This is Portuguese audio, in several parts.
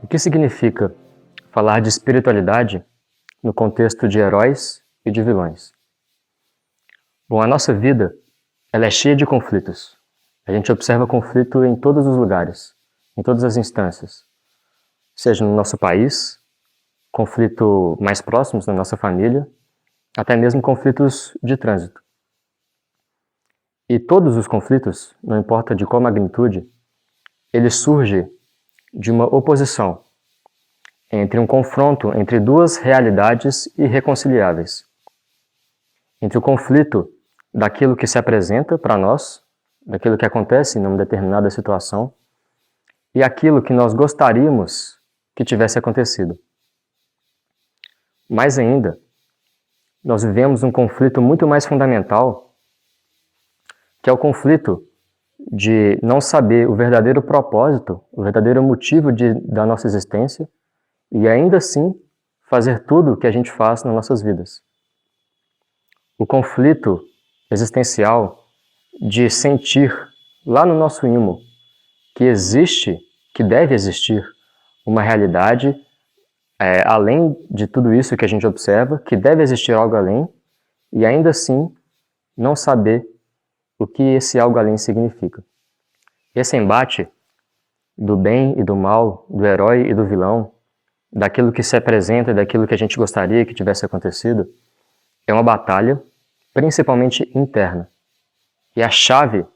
O que significa falar de espiritualidade no contexto de heróis e de vilões? Bom, a nossa vida ela é cheia de conflitos. A gente observa conflito em todos os lugares, em todas as instâncias. Seja no nosso país, conflito mais próximos na nossa família, até mesmo conflitos de trânsito. E todos os conflitos, não importa de qual magnitude, eles surgem de uma oposição entre um confronto entre duas realidades irreconciliáveis. Entre o conflito daquilo que se apresenta para nós, daquilo que acontece em uma determinada situação, e aquilo que nós gostaríamos que tivesse acontecido. Mais ainda, nós vivemos um conflito muito mais fundamental, que é o conflito de não saber o verdadeiro propósito, o verdadeiro motivo da nossa existência, e ainda assim fazer tudo o que a gente faz nas nossas vidas. O conflito existencial de sentir lá no nosso ímã que existe, que deve existir uma realidade além de tudo isso que a gente observa, que deve existir algo além, e ainda assim não saber o que esse algo além significa. Esse embate do bem e do mal, do herói e do vilão, daquilo que se apresenta e daquilo que a gente gostaria que tivesse acontecido, é uma batalha principalmente interna. E a chave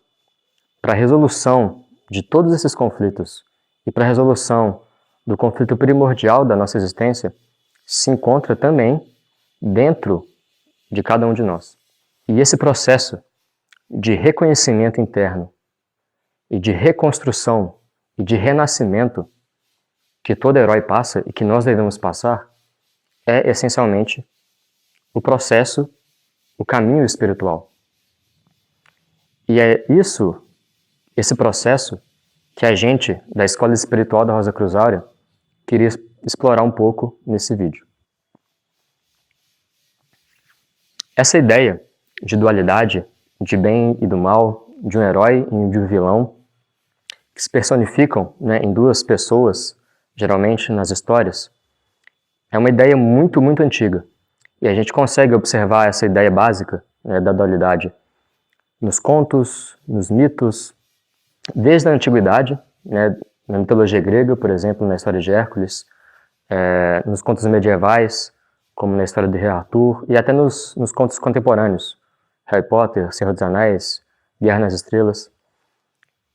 para a resolução de todos esses conflitos e para a resolução do conflito primordial da nossa existência se encontra também dentro de cada um de nós. E esse processo de reconhecimento interno e de reconstrução e de renascimento que todo herói passa e que nós devemos passar é essencialmente o processo, o caminho espiritual. E é esse processo que a gente, da Escola Espiritual da Rosa Cruz Áurea, queria explorar um pouco nesse vídeo. Essa ideia de dualidade, de bem e do mal, de um herói e de um vilão, que se personificam em duas pessoas, geralmente nas histórias, é uma ideia muito, muito antiga. E a gente consegue observar essa ideia básica da dualidade nos contos, nos mitos, desde a antiguidade, na mitologia grega, por exemplo, na história de Hércules, nos contos medievais, como na história de Rei Arthur, e até nos contos contemporâneos, Harry Potter, Senhor dos Anéis, Guerra nas Estrelas.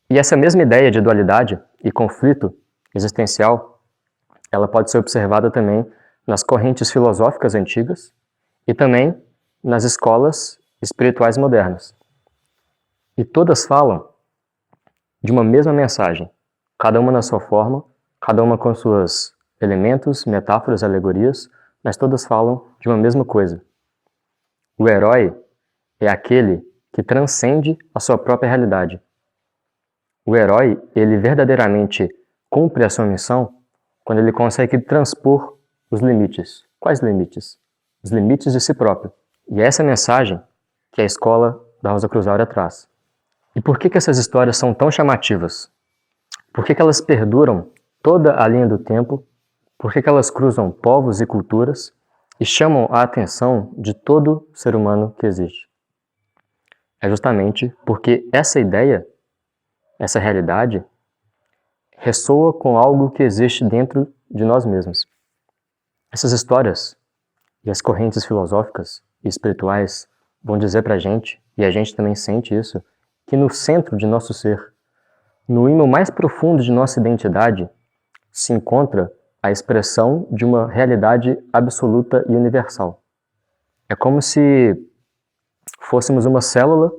E essa mesma ideia de dualidade e conflito existencial, ela pode ser observada também nas correntes filosóficas antigas e também nas escolas espirituais modernas. E todas falam de uma mesma mensagem, cada uma na sua forma, cada uma com seus elementos, metáforas, alegorias, mas todas falam de uma mesma coisa. O herói é aquele que transcende a sua própria realidade. O herói, ele verdadeiramente cumpre a sua missão quando ele consegue transpor os limites. Quais limites? Os limites de si próprio. E é essa mensagem que a Escola da Rosa Cruz Áurea traz. E por que essas histórias são tão chamativas? Por que elas perduram toda a linha do tempo? Por que elas cruzam povos e culturas e chamam a atenção de todo ser humano que existe? É justamente porque essa ideia, essa realidade, ressoa com algo que existe dentro de nós mesmos. Essas histórias e as correntes filosóficas e espirituais vão dizer pra gente, e a gente também sente isso, que no centro de nosso ser, no ímã mais profundo de nossa identidade, se encontra a expressão de uma realidade absoluta e universal. É como se fôssemos uma célula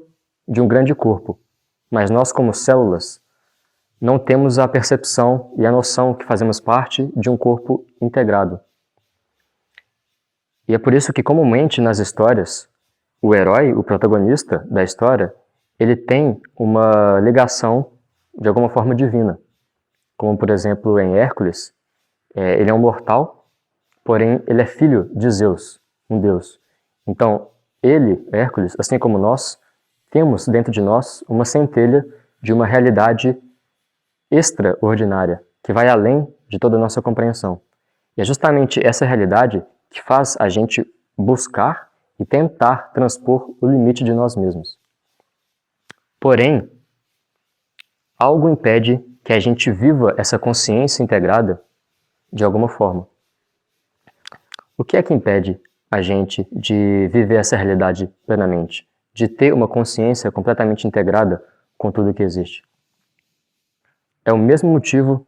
de um grande corpo, mas nós, como células, não temos a percepção e a noção que fazemos parte de um corpo integrado. E é por isso que, comumente nas histórias, o herói, o protagonista da história, ele tem uma ligação de alguma forma divina. Como, por exemplo, em Hércules, ele é um mortal, porém ele é filho de Zeus, um deus. Então, ele, Hércules, assim como nós, temos dentro de nós uma centelha de uma realidade extraordinária, que vai além de toda a nossa compreensão. E é justamente essa realidade que faz a gente buscar e tentar transpor o limite de nós mesmos. Porém, algo impede que a gente viva essa consciência integrada de alguma forma. O que é que impede a gente de viver essa realidade plenamente? De ter uma consciência completamente integrada com tudo que existe? É o mesmo motivo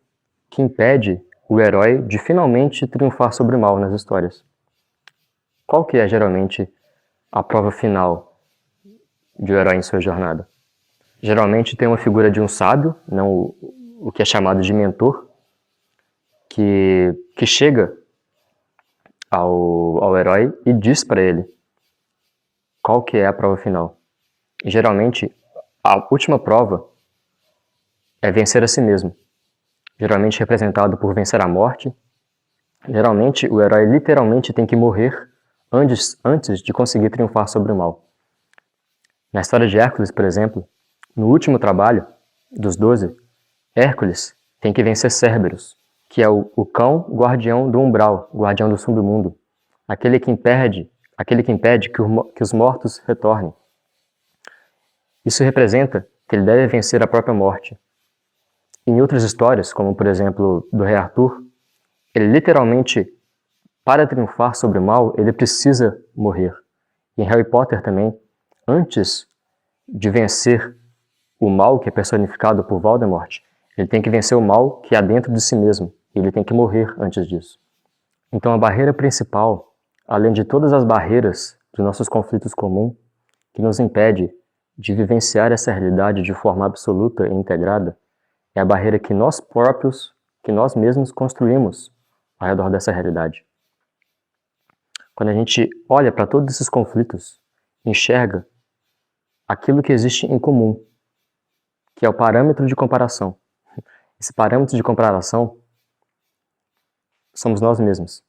que impede o herói de finalmente triunfar sobre o mal nas histórias. Qual que é geralmente a prova final de um herói em sua jornada? Geralmente tem uma figura de um sábio, não o que é chamado de mentor, que chega ao herói e diz para ele qual que é a prova final. E geralmente a última prova é vencer a si mesmo, geralmente representado por vencer a morte. Geralmente o herói literalmente tem que morrer antes de conseguir triunfar sobre o mal. Na história de Hércules, por exemplo, no último trabalho dos 12, Hércules tem que vencer Cerberus, que é o cão guardião do umbral, guardião do submundo, aquele que impede que os mortos retornem. Isso representa que ele deve vencer a própria morte. Em outras histórias, como por exemplo do Rei Arthur, ele literalmente, para triunfar sobre o mal, ele precisa morrer. Em Harry Potter também, antes de vencer o mal que é personificado por Voldemort, ele tem que vencer o mal que há dentro de si mesmo. E ele tem que morrer antes disso. Então a barreira principal, além de todas as barreiras dos nossos conflitos comuns, que nos impede de vivenciar essa realidade de forma absoluta e integrada, é a barreira que nós próprios, que nós mesmos construímos ao redor dessa realidade. Quando a gente olha para todos esses conflitos, enxerga aquilo que existe em comum, que é o parâmetro de comparação. Esse parâmetro de comparação somos nós mesmos.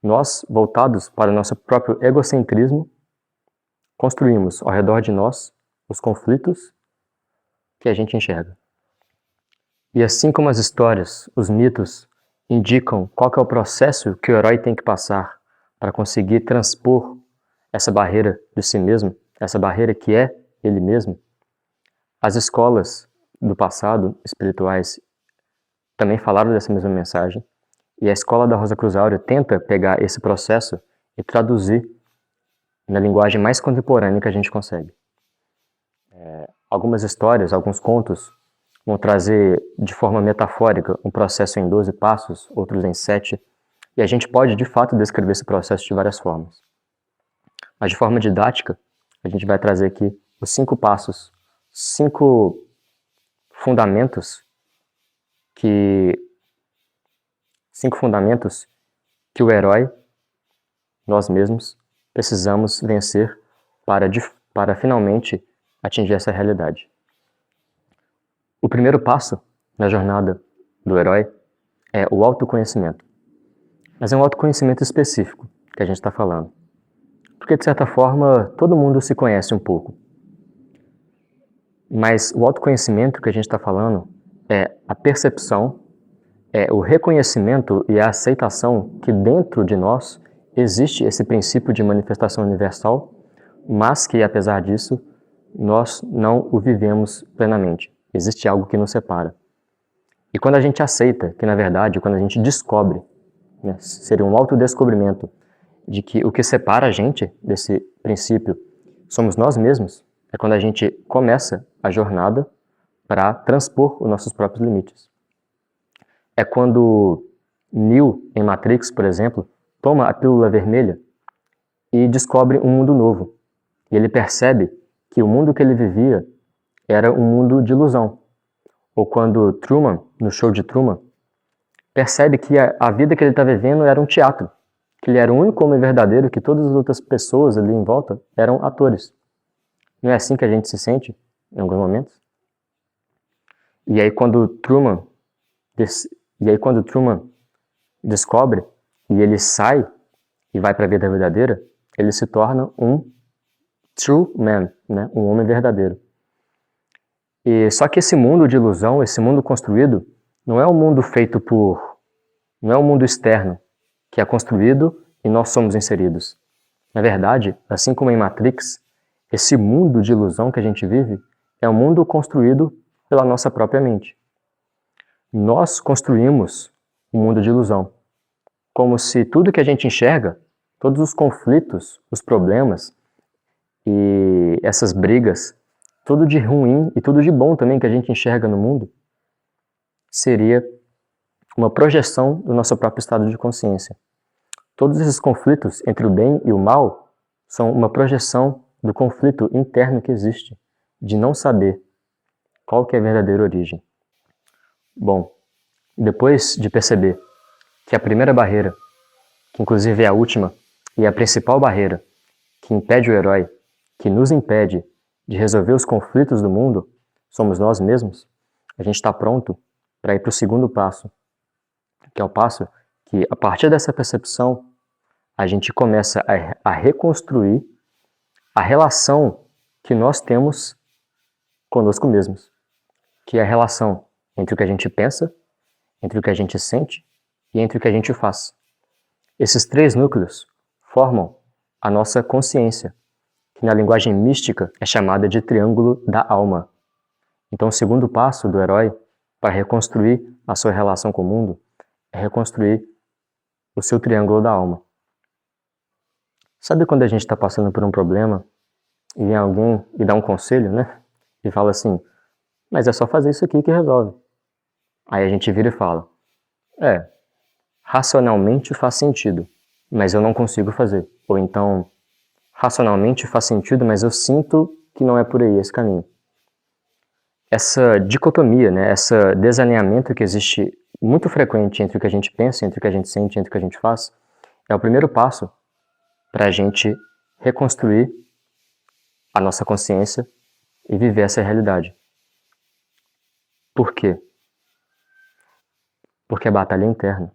Nós, voltados para o nosso próprio egocentrismo, construímos ao redor de nós os conflitos que a gente enxerga. E assim como as histórias, os mitos, indicam qual que é o processo que o herói tem que passar para conseguir transpor essa barreira de si mesmo, essa barreira que é ele mesmo, as escolas do passado, espirituais, também falaram dessa mesma mensagem. E a escola da Rosa Cruz Áurea tenta pegar esse processo e traduzir na linguagem mais contemporânea que a gente consegue. Algumas histórias, alguns contos, vão trazer de forma metafórica um processo em 12 passos, outros em 7, e a gente pode de fato descrever esse processo de várias formas. Mas de forma didática, a gente vai trazer aqui os 5 passos, 5 fundamentos que o herói, nós mesmos, precisamos vencer para finalmente atingir essa realidade. O primeiro passo na jornada do herói é o autoconhecimento. Mas é um autoconhecimento específico que a gente está falando. Porque, de certa forma, todo mundo se conhece um pouco. Mas o autoconhecimento que a gente está falando é a percepção, é o reconhecimento e a aceitação que dentro de nós existe esse princípio de manifestação universal, mas que, apesar disso, nós não o vivemos plenamente. Existe algo que nos separa. E quando a gente aceita, que na verdade, quando a gente descobre, né, seria um autodescobrimento de que o que separa a gente desse princípio somos nós mesmos, é quando a gente começa a jornada para transpor os nossos próprios limites. É quando Neo, em Matrix, por exemplo, toma a pílula vermelha e descobre um mundo novo. E ele percebe que o mundo que ele vivia era um mundo de ilusão. Ou quando Truman, no show de Truman, percebe que a vida que ele está vivendo era um teatro, que ele era o único homem verdadeiro, que todas as outras pessoas ali em volta eram atores. Não é assim que a gente se sente em alguns momentos? E aí quando Truman descobre e ele sai e vai para a vida verdadeira, ele se torna um true man, né? Um homem verdadeiro. E só que esse mundo de ilusão, esse mundo construído, não é um mundo feito não é um mundo externo que é construído e nós somos inseridos. Na verdade, assim como em Matrix, esse mundo de ilusão que a gente vive é um mundo construído pela nossa própria mente. Nós construímos um mundo de ilusão, como se tudo que a gente enxerga, todos os conflitos, os problemas e essas brigas, tudo de ruim e tudo de bom também que a gente enxerga no mundo, seria uma projeção do nosso próprio estado de consciência. Todos esses conflitos entre o bem e o mal são uma projeção do conflito interno que existe, de não saber qual que é a verdadeira origem. Bom, depois de perceber que a primeira barreira, que inclusive é a última e a principal barreira que impede o herói, que nos impede de resolver os conflitos do mundo, somos nós mesmos, a gente está pronto para ir para o segundo passo, que é o passo que, a partir dessa percepção, a gente começa a reconstruir a relação que nós temos conosco mesmos, que é a relação entre o que a gente pensa, entre o que a gente sente e entre o que a gente faz. Esses três núcleos formam a nossa consciência, que na linguagem mística é chamada de triângulo da alma. Então, o segundo passo do herói para reconstruir a sua relação com o mundo é reconstruir o seu triângulo da alma. Sabe quando a gente está passando por um problema e vem alguém e dá um conselho, né? E fala assim, mas é só fazer isso aqui que resolve. Aí a gente vira e fala, racionalmente faz sentido, mas eu não consigo fazer. Ou então, racionalmente faz sentido, mas eu sinto que não é por aí esse caminho. Essa dicotomia, né, esse desalinhamento que existe muito frequente entre o que a gente pensa, entre o que a gente sente, entre o que a gente faz, é o primeiro passo para a gente reconstruir a nossa consciência e viver essa realidade. Por quê? Porque a batalha é interna.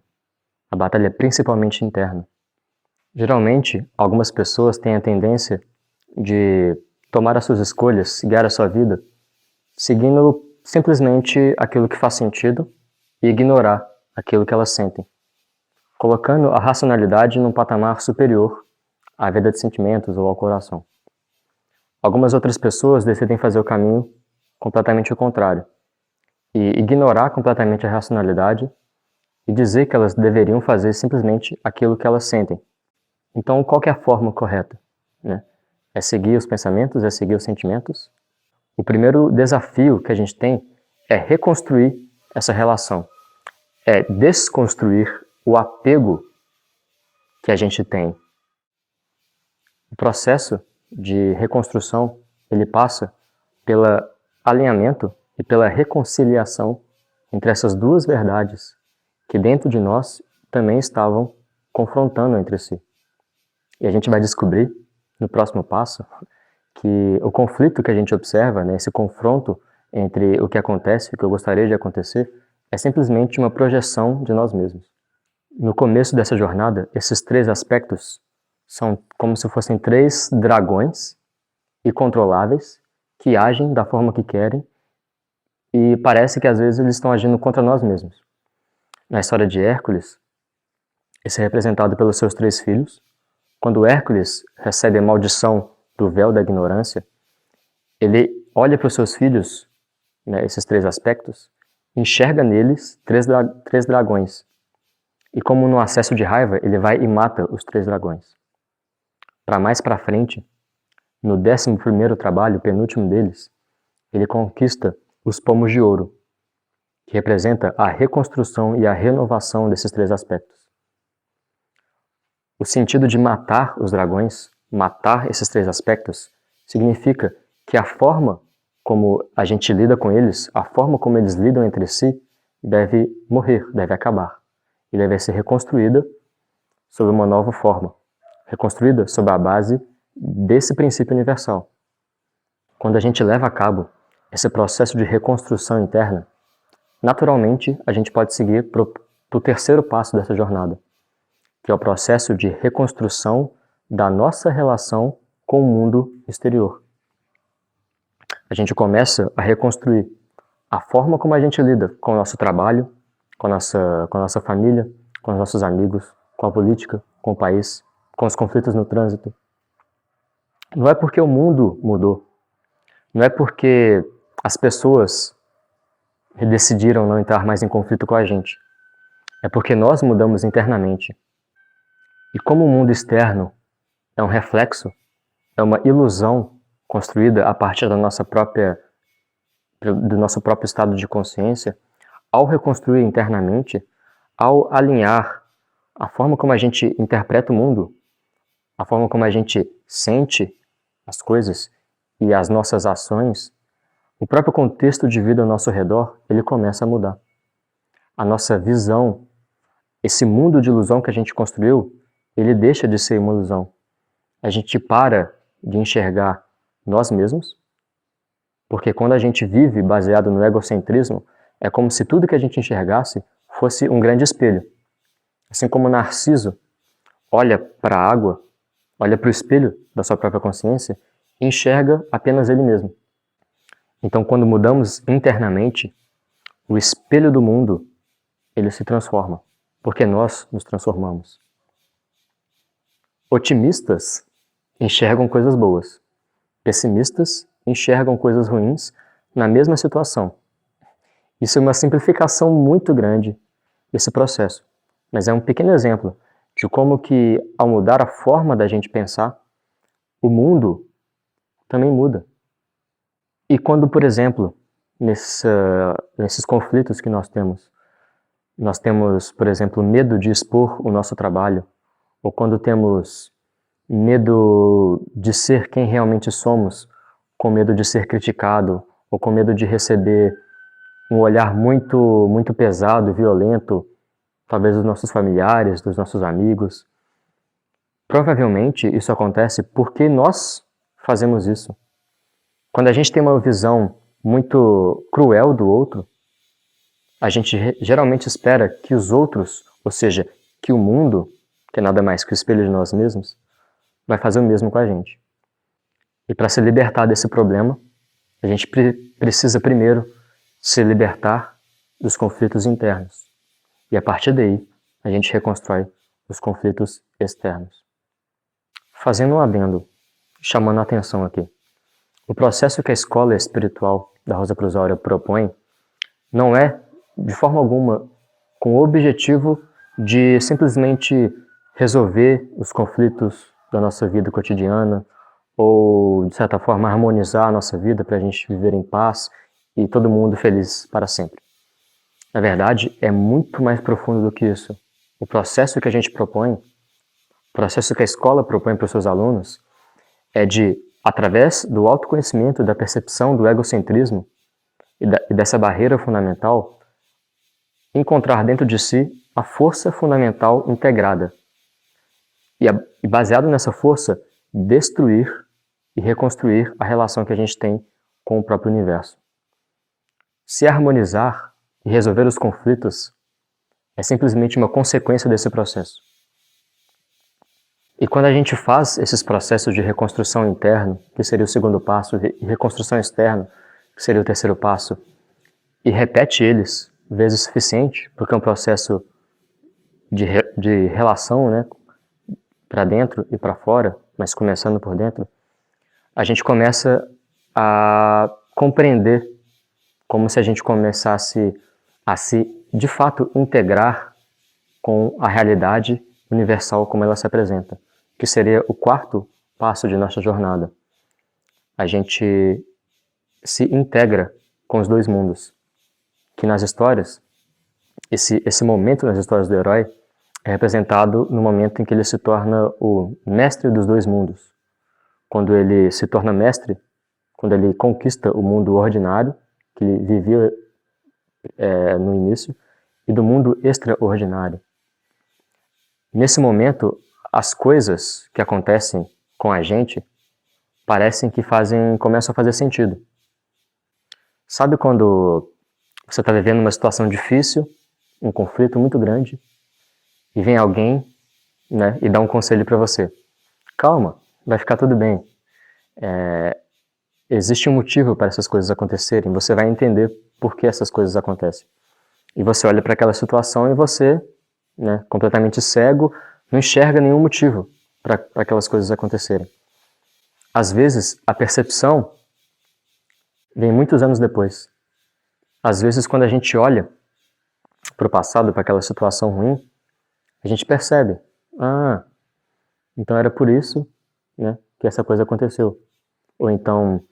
A batalha é principalmente interna. Geralmente, algumas pessoas têm a tendência de tomar as suas escolhas, guiar a sua vida, seguindo simplesmente aquilo que faz sentido e ignorar aquilo que elas sentem, colocando a racionalidade num patamar superior à vida de sentimentos ou ao coração. Algumas outras pessoas decidem fazer o caminho completamente o contrário e ignorar completamente a racionalidade e dizer que elas deveriam fazer simplesmente aquilo que elas sentem. Então, qual que é a forma correta, né? É seguir os pensamentos, é seguir os sentimentos? O primeiro desafio que a gente tem é reconstruir essa relação, é desconstruir o apego que a gente tem. O processo de reconstrução, ele passa pelo alinhamento e pela reconciliação entre essas duas verdades que dentro de nós também estavam confrontando entre si. E a gente vai descobrir no próximo passo que o conflito que a gente observa, né, esse confronto entre o que acontece e o que eu gostaria de acontecer, é simplesmente uma projeção de nós mesmos. No começo dessa jornada, esses três aspectos são como se fossem três dragões incontroláveis que agem da forma que querem e parece que às vezes eles estão agindo contra nós mesmos. Na história de Hércules, esse é representado pelos seus três filhos. Quando Hércules recebe a maldição do véu da ignorância, ele olha para os seus filhos, né, esses três aspectos, enxerga neles três dragões. E como num acesso de raiva, ele vai e mata os três dragões. Para mais para frente, no 11º trabalho, penúltimo deles, ele conquista os pomos de ouro, que representa a reconstrução e a renovação desses três aspectos. O sentido de matar os dragões, matar esses três aspectos, significa que a forma como a gente lida com eles, a forma como eles lidam entre si, deve morrer, deve acabar. E deve ser reconstruída sob uma nova forma, reconstruída sob a base desse princípio universal. Quando a gente leva a cabo esse processo de reconstrução interna, naturalmente a gente pode seguir para o terceiro passo dessa jornada, que é o processo de reconstrução da nossa relação com o mundo exterior. A gente começa a reconstruir a forma como a gente lida com o nosso trabalho, com a nossa família, com os nossos amigos, com a política, com o país, com os conflitos no trânsito. Não é porque o mundo mudou, não é porque as pessoas decidiram não entrar mais em conflito com a gente. É porque nós mudamos internamente. E como o mundo externo é um reflexo, é uma ilusão construída a partir do nosso próprio estado de consciência, ao reconstruir internamente, ao alinhar a forma como a gente interpreta o mundo, a forma como a gente sente as coisas e as nossas ações, o próprio contexto de vida ao nosso redor, ele começa a mudar. A nossa visão, esse mundo de ilusão que a gente construiu, ele deixa de ser uma ilusão. A gente para de enxergar nós mesmos, porque quando a gente vive baseado no egocentrismo, é como se tudo que a gente enxergasse fosse um grande espelho. Assim como Narciso olha para a água, olha para o espelho da sua própria consciência e enxerga apenas ele mesmo. Então, quando mudamos internamente, o espelho do mundo, ele se transforma, porque nós nos transformamos. Otimistas enxergam coisas boas. Pessimistas enxergam coisas ruins na mesma situação. Isso é uma simplificação muito grande desse processo, mas é um pequeno exemplo de como que, ao mudar a forma da gente pensar, o mundo também muda. E quando, por exemplo, nesses conflitos que nós temos, por exemplo, medo de expor o nosso trabalho, ou quando temos medo de ser quem realmente somos, com medo de ser criticado, ou com medo de receber um olhar muito, muito pesado e violento, talvez dos nossos familiares, dos nossos amigos. Provavelmente isso acontece porque nós fazemos isso. Quando a gente tem uma visão muito cruel do outro, a gente geralmente espera que os outros, ou seja, que o mundo, que é nada mais que o espelho de nós mesmos, vai fazer o mesmo com a gente. E para se libertar desse problema, a gente precisa primeiro se libertar dos conflitos internos. E a partir daí, a gente reconstrói os conflitos externos. Fazendo um adendo, chamando a atenção aqui. O processo que a escola espiritual da Rosa Cruz Áurea propõe não é, de forma alguma, com o objetivo de simplesmente resolver os conflitos da nossa vida cotidiana ou, de certa forma, harmonizar a nossa vida para a gente viver em paz e todo mundo feliz para sempre. Na verdade, é muito mais profundo do que isso. O processo que a gente propõe, o processo que a escola propõe para os seus alunos, é de, através do autoconhecimento, da percepção do egocentrismo e dessa barreira fundamental, encontrar dentro de si a força fundamental integrada. E baseado nessa força, destruir e reconstruir a relação que a gente tem com o próprio universo. Se harmonizar e resolver os conflitos é simplesmente uma consequência desse processo. E quando a gente faz esses processos de reconstrução interna, que seria o segundo passo, e reconstrução externa, que seria o terceiro passo, e repete eles vezes suficiente, porque é um processo de relação, né, para dentro e para fora, mas começando por dentro, a gente começa a compreender como se a gente começasse a se, de fato, integrar com a realidade universal como ela se apresenta, que seria o quarto passo de nossa jornada. A gente se integra com os dois mundos, que nas histórias, esse momento nas histórias do herói é representado no momento em que ele se torna o mestre dos dois mundos. Quando ele se torna mestre, quando ele conquista o mundo ordinário, que ele vivia no início, e do mundo extraordinário. Nesse momento, as coisas que acontecem com a gente parecem que começam a fazer sentido. Sabe quando você está vivendo uma situação difícil, um conflito muito grande, e vem alguém, né, e dá um conselho para você. Calma, vai ficar tudo bem. Existe um motivo para essas coisas acontecerem, você vai entender por que essas coisas acontecem. E você olha para aquela situação e você, né, completamente cego, não enxerga nenhum motivo para aquelas coisas acontecerem. Às vezes, a percepção vem muitos anos depois. Às vezes, quando a gente olha para o passado, para aquela situação ruim, a gente percebe, então era por isso, né, que essa coisa aconteceu. Ou então,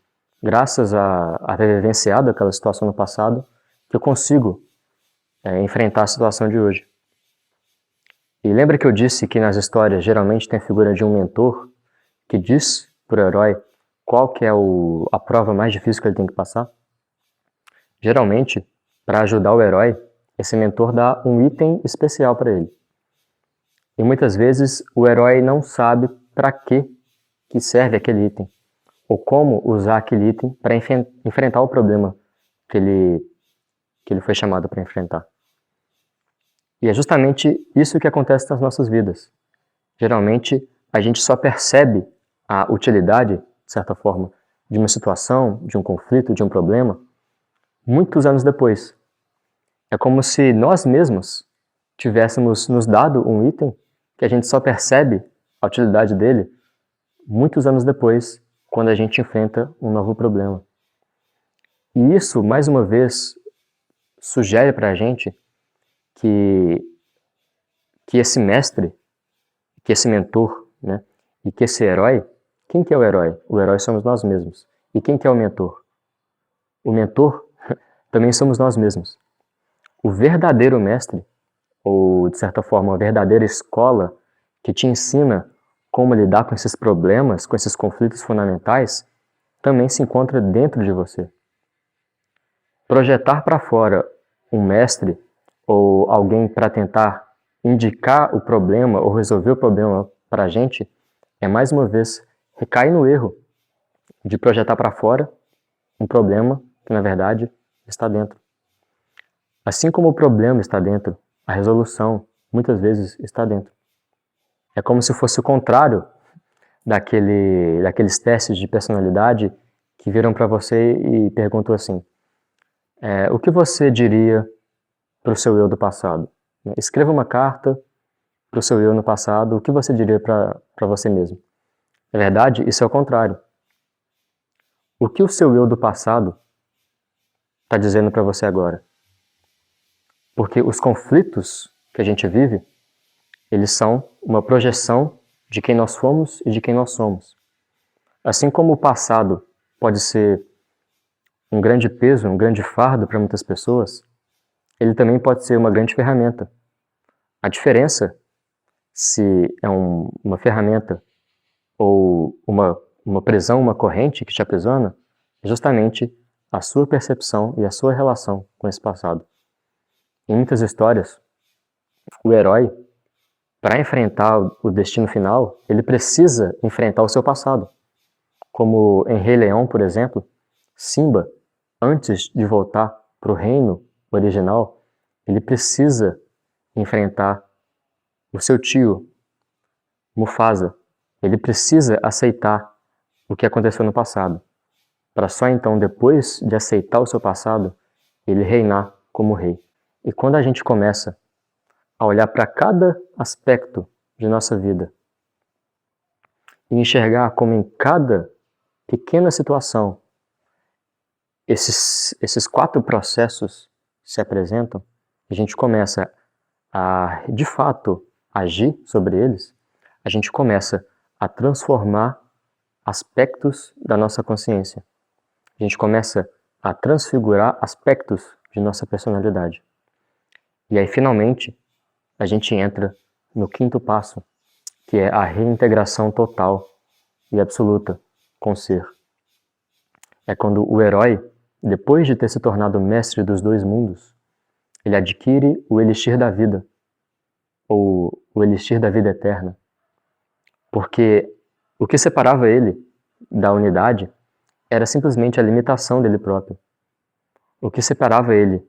graças a ter vivenciado aquela situação no passado, que eu consigo enfrentar a situação de hoje. E lembra que eu disse que nas histórias geralmente tem a figura de um mentor que diz para o herói qual que é a prova mais difícil que ele tem que passar? Geralmente, para ajudar o herói, esse mentor dá um item especial para ele. E muitas vezes o herói não sabe para que serve aquele item, ou como usar aquele item para enfrentar o problema que ele foi chamado para enfrentar. E é justamente isso que acontece nas nossas vidas. Geralmente, a gente só percebe a utilidade, de certa forma, de uma situação, de um conflito, de um problema, muitos anos depois. É como se nós mesmos tivéssemos nos dado um item que a gente só percebe a utilidade dele muitos anos depois, quando a gente enfrenta um novo problema. E isso, mais uma vez, sugere para a gente que esse mestre, que esse mentor, né, e que esse herói, quem que é o herói? O herói somos nós mesmos. E quem que é o mentor? O mentor também somos nós mesmos. O verdadeiro mestre, ou de certa forma a verdadeira escola que te ensina como lidar com esses problemas, com esses conflitos fundamentais, também se encontra dentro de você. Projetar para fora um mestre ou alguém para tentar indicar o problema ou resolver o problema para a gente é, mais uma vez, recair no erro de projetar para fora um problema que, na verdade, está dentro. Assim como o problema está dentro, a resolução, muitas vezes, está dentro. É como se fosse o contrário daqueles testes de personalidade que viram para você e perguntou assim, o que você diria para o seu eu do passado? Escreva uma carta para o seu eu no passado, o que você diria para você mesmo? Na verdade, isso é o contrário. O que o seu eu do passado está dizendo para você agora? Porque os conflitos que a gente vive, eles são uma projeção de quem nós fomos e de quem nós somos. Assim como o passado pode ser um grande peso, um grande fardo para muitas pessoas, ele também pode ser uma grande ferramenta. A diferença, se é uma ferramenta ou uma prisão, uma corrente que te aprisiona, é justamente a sua percepção e a sua relação com esse passado. Em muitas histórias, o herói, para enfrentar o destino final, ele precisa enfrentar o seu passado. Como em Rei Leão, por exemplo, Simba, antes de voltar para o reino original, ele precisa enfrentar o seu tio, Mufasa. Ele precisa aceitar o que aconteceu no passado, para só então, depois de aceitar o seu passado, ele reinar como rei. E quando a gente começa a olhar para cada aspecto de nossa vida e enxergar como em cada pequena situação esses 4 processos se apresentam, a gente começa a, de fato, agir sobre eles, a gente começa a transformar aspectos da nossa consciência. A gente começa a transfigurar aspectos de nossa personalidade. E aí, finalmente, a gente entra no 5º passo, que é a reintegração total e absoluta com o ser. É quando o herói, depois de ter se tornado mestre dos 2 mundos, ele adquire o elixir da vida, ou o elixir da vida eterna. Porque o que separava ele da unidade era simplesmente a limitação dele próprio. O que separava ele,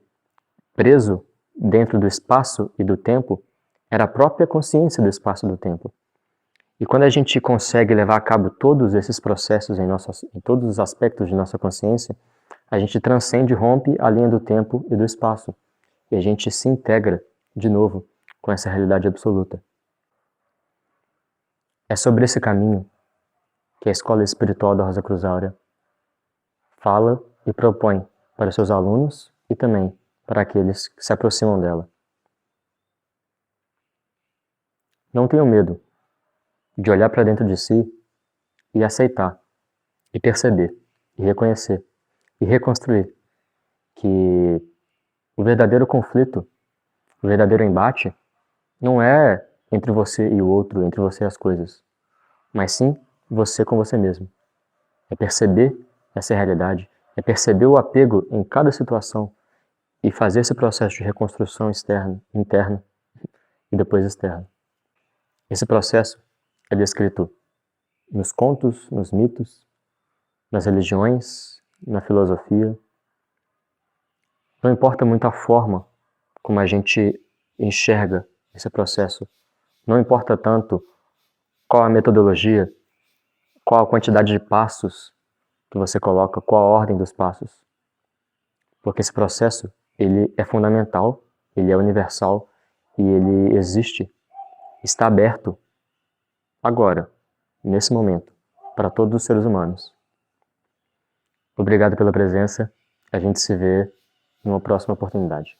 preso dentro do espaço e do tempo, era a própria consciência do espaço e do tempo. E quando a gente consegue levar a cabo todos esses processos em todos os aspectos de nossa consciência, a gente transcende e rompe a linha do tempo e do espaço. e a gente se integra de novo com essa realidade absoluta. É sobre esse caminho que a Escola Espiritual da Rosa Cruz Áurea fala e propõe para seus alunos e também para aqueles que se aproximam dela. Não tenham medo de olhar para dentro de si e aceitar, e perceber, e reconhecer, e reconstruir que o verdadeiro conflito, o verdadeiro embate, não é entre você e o outro, entre você e as coisas, mas sim você com você mesmo. É perceber essa realidade, é perceber o apego em cada situação e fazer esse processo de reconstrução externa, interna e depois externa. Esse processo é descrito nos contos, nos mitos, nas religiões, na filosofia. Não importa muito a forma como a gente enxerga esse processo. Não importa tanto qual a metodologia, qual a quantidade de passos que você coloca, qual a ordem dos passos. Porque esse processo, ele é fundamental, ele é universal e ele existe, está aberto agora, nesse momento, para todos os seres humanos. Obrigado pela presença, a gente se vê numa próxima oportunidade.